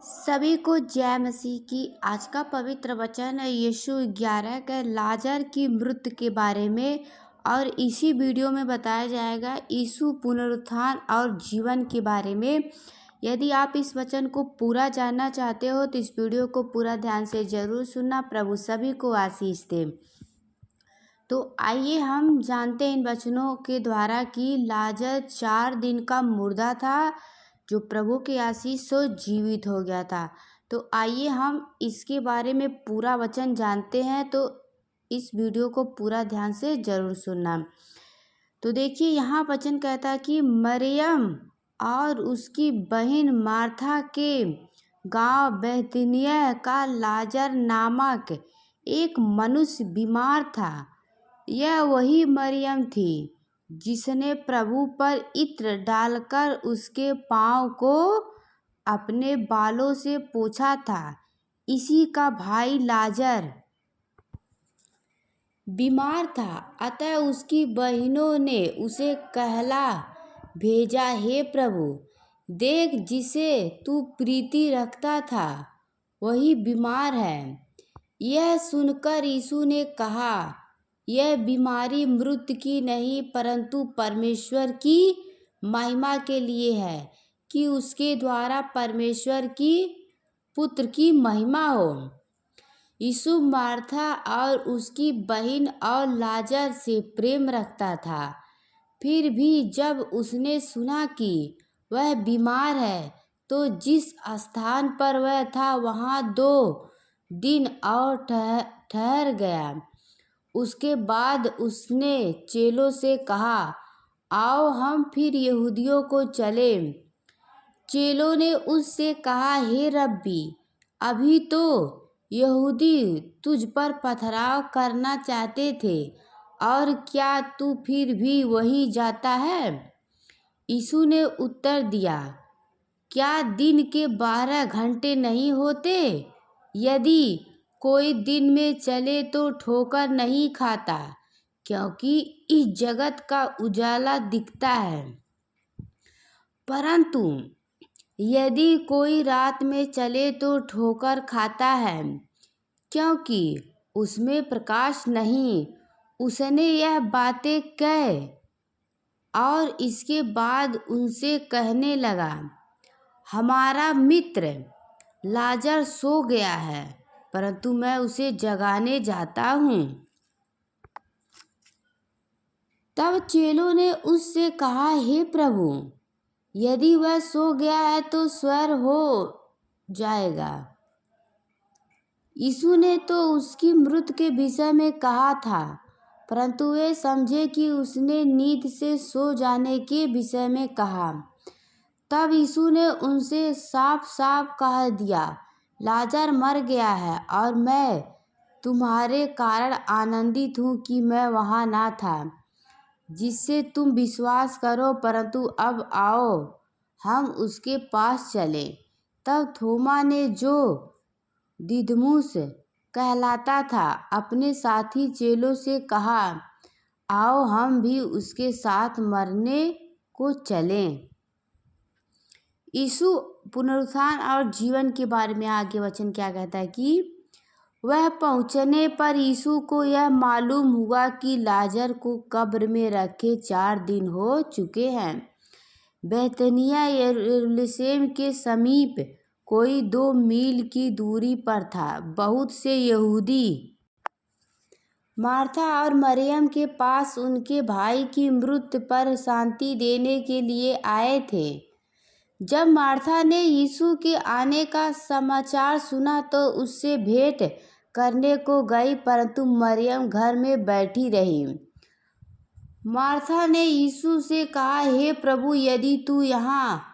सभी को जय मसीह की। आज का पवित्र वचन है यीशु 11 के लाजर की मृत्यु के बारे में। और इसी वीडियो में बताया जाएगा यीशु पुनरुत्थान और जीवन के बारे में। यदि आप इस वचन को पूरा जानना चाहते हो तो इस वीडियो को पूरा ध्यान से जरूर सुनना। प्रभु सभी को आशीष दे। तो आइए हम जानते हैं इन वचनों के द्वारा कि लाजर 4 दिन का मुर्दा था जो प्रभु के आशीष से जीवित हो गया था। तो आइए हम इसके बारे में पूरा वचन जानते हैं। तो इस वीडियो को पूरा ध्यान से जरूर सुनना। तो देखिए यहाँ वचन कहता है कि मरियम और उसकी बहन मार्था के गांव बैतनिय्याह का लाजर नामक एक मनुष्य बीमार था। यह वही मरियम थी जिसने प्रभु पर इत्र डालकर उसके पाँव को अपने बालों से पोंछा था। इसी का भाई लाजर बीमार था, अतः उसकी बहनों ने उसे कहला भेजा, हे प्रभु, देख, जिसे तू प्रीति रखता था वही बीमार है। यह सुनकर यीशु ने कहा, यह बीमारी मृत्यु की नहीं परंतु परमेश्वर की महिमा के लिए है, कि उसके द्वारा परमेश्वर की पुत्र की महिमा हो। यीशु मार्था और उसकी बहन और लाजर से प्रेम रखता था। फिर भी जब उसने सुना कि वह बीमार है तो जिस स्थान पर वह था वहाँ 2 दिन और ठहर गया। उसके बाद उसने चेलों से कहा, आओ हम फिर यहूदियों को चलें। चेलों ने उससे कहा, हे रब्बी, अभी तो यहूदी तुझ पर पथराव करना चाहते थे, और क्या तू फिर भी वहीं जाता है? यीशु ने उत्तर दिया, क्या दिन के 12 घंटे नहीं होते? यदि कोई दिन में चले तो ठोकर नहीं खाता, क्योंकि इस जगत का उजाला दिखता है। परंतु यदि कोई रात में चले तो ठोकर खाता है, क्योंकि उसमें प्रकाश नहीं। उसने यह बातें कह और इसके बाद उनसे कहने लगा, हमारा मित्र लाजर सो गया है, परंतु मैं उसे जगाने जाता हूँ। तब चेलों ने उससे कहा, हे प्रभु, यदि वह सो गया है तो स्वर हो जाएगा। यीशु ने तो उसकी मृत्यु के विषय में कहा था, परंतु वे समझे कि उसने नींद से सो जाने के विषय में कहा। तब यीशु ने उनसे साफ साफ कह दिया, लाजर मर गया है, और मैं तुम्हारे कारण आनंदित हूँ कि मैं वहाँ ना था, जिससे तुम विश्वास करो। परंतु अब आओ हम उसके पास चलें। तब थोमा ने, जो दिदमुस कहलाता था, अपने साथी चेलों से कहा, आओ हम भी उसके साथ मरने को चलें। यीशु पुनरुत्थान और जीवन के बारे में आगे वचन क्या कहता है कि वह पहुँचने पर यीशु को यह मालूम हुआ कि लाजर को कब्र में रखे 4 दिन हो चुके हैं। बैतनिय्याह यरूशलेम के समीप कोई 2 मील की दूरी पर था। बहुत से यहूदी मार्था और मरियम के पास उनके भाई की मृत्यु पर शांति देने के लिए आए थे। जब मार्था ने यीशु के आने का समाचार सुना तो उससे भेंट करने को गई, परंतु मरियम घर में बैठी रही। मार्था ने यीशु से कहा, हे प्रभु, यदि तू यहाँ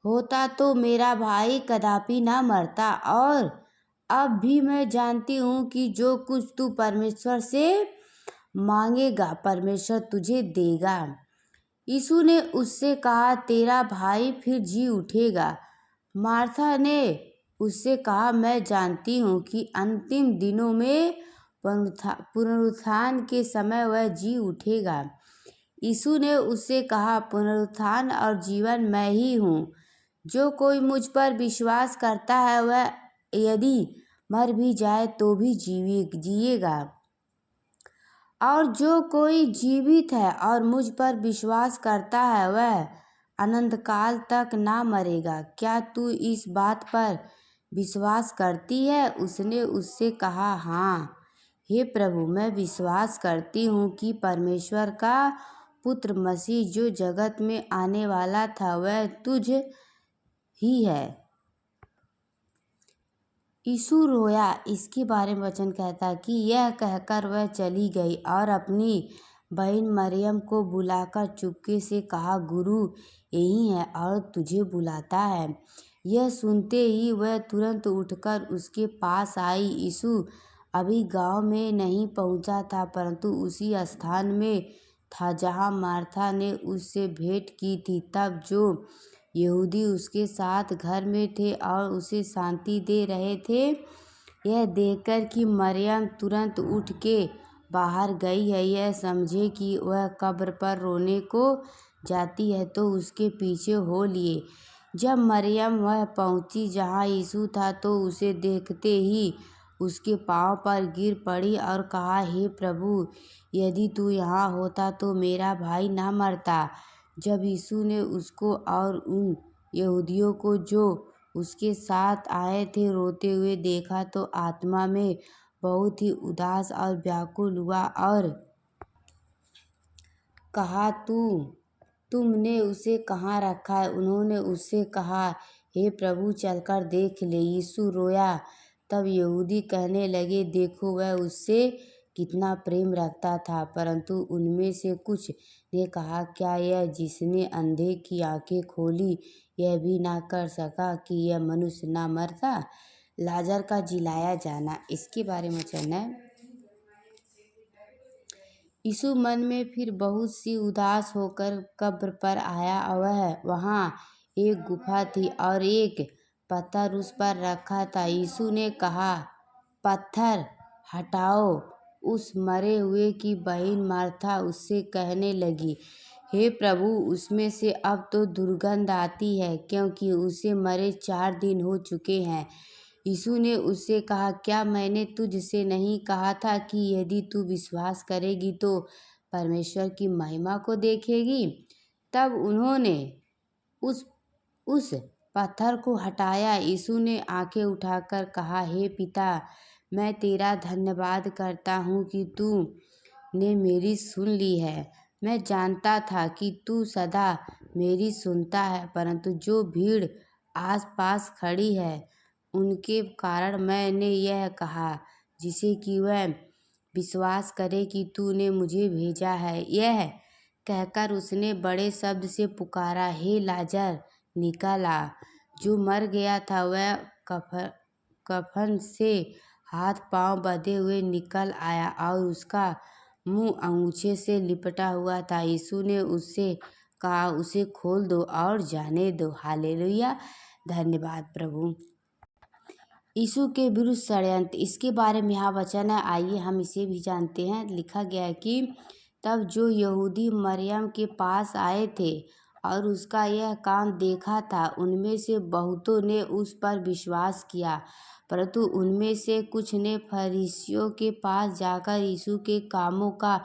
होता तो मेरा भाई कदापि ना मरता। और अब भी मैं जानती हूँ कि जो कुछ तू परमेश्वर से मांगेगा परमेश्वर तुझे देगा। यीशु ने उससे कहा, तेरा भाई फिर जी उठेगा। मार्था ने उससे कहा, मैं जानती हूँ कि अंतिम दिनों में पुनरुत्थान के समय वह जी उठेगा। यीशु ने उससे कहा, पुनरुत्थान और जीवन मैं ही हूँ। जो कोई मुझ पर विश्वास करता है वह यदि मर भी जाए तो भी जिएगा, और जो कोई जीवित है और मुझ पर विश्वास करता है वह अनंत काल तक ना मरेगा। क्या तू इस बात पर विश्वास करती है? उसने उससे कहा, हाँ हे प्रभु, मैं विश्वास करती हूँ कि परमेश्वर का पुत्र मसीह जो जगत में आने वाला था वह तुझ ही है। यीशु रोया। इसके बारे में वचन कहता है कि यह कहकर वह चली गई और अपनी बहन मरियम को बुलाकर चुपके से कहा, गुरु यही है और तुझे बुलाता है। यह सुनते ही वह तुरंत उठकर उसके पास आई। यीशु अभी गांव में नहीं पहुंचा था, परंतु उसी स्थान में था जहां मार्था ने उससे भेंट की थी। तब जो यहूदी उसके साथ घर में थे और उसे शांति दे रहे थे, यह देखकर कि मरियम तुरंत उठ के बाहर गई है, यह समझे कि वह कब्र पर रोने को जाती है, तो उसके पीछे हो लिए। जब मरियम वह पहुंची जहां यीशु था, तो उसे देखते ही उसके पांव पर गिर पड़ी और कहा, हे प्रभु, यदि तू यहाँ होता तो मेरा भाई ना मरता। जब यीशु ने उसको और उन यहूदियों को जो उसके साथ आए थे रोते हुए देखा, तो आत्मा में बहुत ही उदास और व्याकुल हुआ और कहा, तुमने उसे कहाँ रखा है? उन्होंने उससे कहा, हे प्रभु, चलकर देख ले। यीशु रोया। तब यहूदी कहने लगे, देखो वह उससे कितना प्रेम रखता था। परंतु उनमें से कुछ ने कहा, क्या यह जिसने अंधे की आंखें खोली यह भी ना कर सका कि यह मनुष्य ना मरता? लाजर का जिलाया जाना। इसके बारे में वचन है। यीशु मन में फिर बहुत सी उदास होकर कब्र पर आया और वहाँ एक गुफा थी और एक पत्थर उस पर रखा था। यीशु ने कहा, पत्थर हटाओ। उस मरे हुए की बहन मार्था उससे कहने लगी, हे प्रभु, उसमें से अब तो दुर्गंध आती है, क्योंकि उसे मरे 4 दिन हो चुके हैं। यीशु ने उससे कहा, क्या मैंने तुझसे नहीं कहा था कि यदि तू विश्वास करेगी तो परमेश्वर की महिमा को देखेगी? तब उन्होंने उस पत्थर को हटाया। यीशु ने आंखें उठाकर कहा, हे पिता, मैं तेरा धन्यवाद करता हूँ कि तू ने मेरी सुन ली है। मैं जानता था कि तू सदा मेरी सुनता है, परंतु जो भीड़ आस पास खड़ी है उनके कारण मैंने यह कहा, जिसे कि वह विश्वास करे कि तूने मुझे भेजा है। यह कहकर उसने बड़े शब्द से पुकारा, हे लाजर, निकल आ। जो मर गया था वह कफन से हाथ पांव बंधे हुए निकल आया और उसका मुंह अंगूछे से लिपटा हुआ था। यीशु ने उससे कहा, उसे खोल दो और जाने दो। हालेलुया। धन्यवाद प्रभु। यीशु के विरुद्ध षड्यंत्र। इसके बारे में यहाँ वचन है, आइए हम इसे भी जानते हैं। लिखा गया है कि तब जो यहूदी मरियम के पास आए थे और उसका यह काम देखा था, उनमें से बहुतों ने उस पर विश्वास किया, परंतु उनमें से कुछ ने फरीसियों के पास जाकर यीशु के कामों का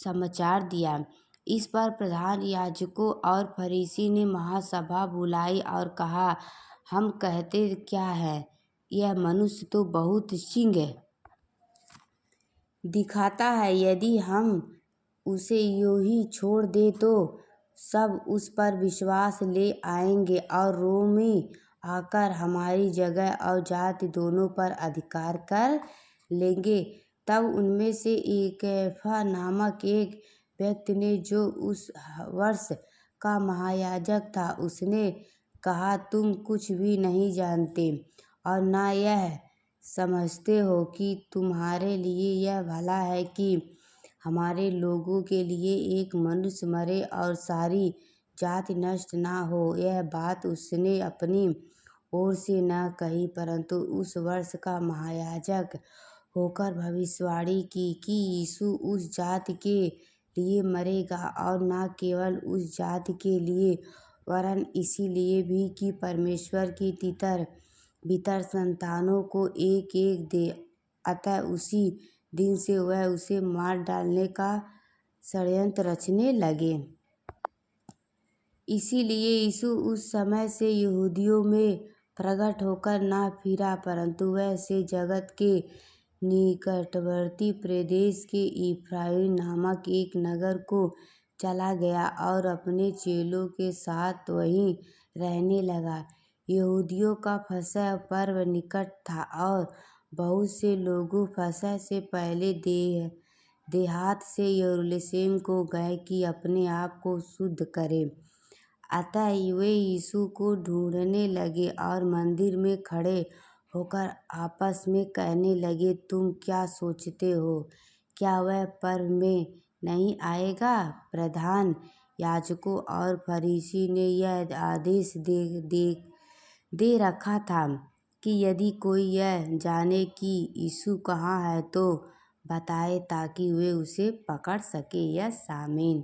समाचार दिया। इस पर प्रधान याजकों और फरीसी ने महासभा बुलाई और कहा, हम कहते क्या है? यह मनुष्य तो बहुत सिंह दिखाता है। यदि हम उसे यूं ही छोड़ दे तो सब उस पर विश्वास ले आएंगे और रोमी आकर हमारी जगह और जाति दोनों पर अधिकार कर लेंगे। तब उनमें से कैफा नामक एक व्यक्ति ने, जो उस वर्ष का महायाजक था, उसने कहा, तुम कुछ भी नहीं जानते और ना यह समझते हो कि तुम्हारे लिए यह भला है कि हमारे लोगों के लिए एक मनुष्य मरे और सारी जाति नष्ट ना हो। यह बात उसने अपनी ओर से न कही, परंतु उस वर्ष का महायाजक होकर भविष्यवाणी की कि यीशु उस जाति के लिए मरेगा और न केवल उस जाति के लिए, वरन इसीलिए भी कि परमेश्वर की तितर बितर संतानों को एक एक दे, अतः उसी दिन से वह उसे मार डालने का षड्यंत्र रचने लगे। इसीलिए यीशु उस समय से यहूदियों में प्रकट होकर ना फिरा, परंतु वह से जगत के निकटवर्ती प्रदेश के इफ्राइम नामक एक नगर को चला गया और अपने चेलों के साथ वहीं रहने लगा। यहूदियों का फसह पर्व निकट था और बहुत से लोग फसह से पहले देहात से यरूशलेम को गए कि अपने आप को शुद्ध करें। अतः वे यीशु को ढूंढने लगे और मंदिर में खड़े होकर आपस में कहने लगे, तुम क्या सोचते हो, क्या वह पर्व में नहीं आएगा? प्रधान याजकों और फरीसी ने यह आदेश दे रखा था कि यदि कोई यह जाने कि यीशु कहाँ है तो बताए, ताकि वे उसे पकड़ सके। यह आमीन।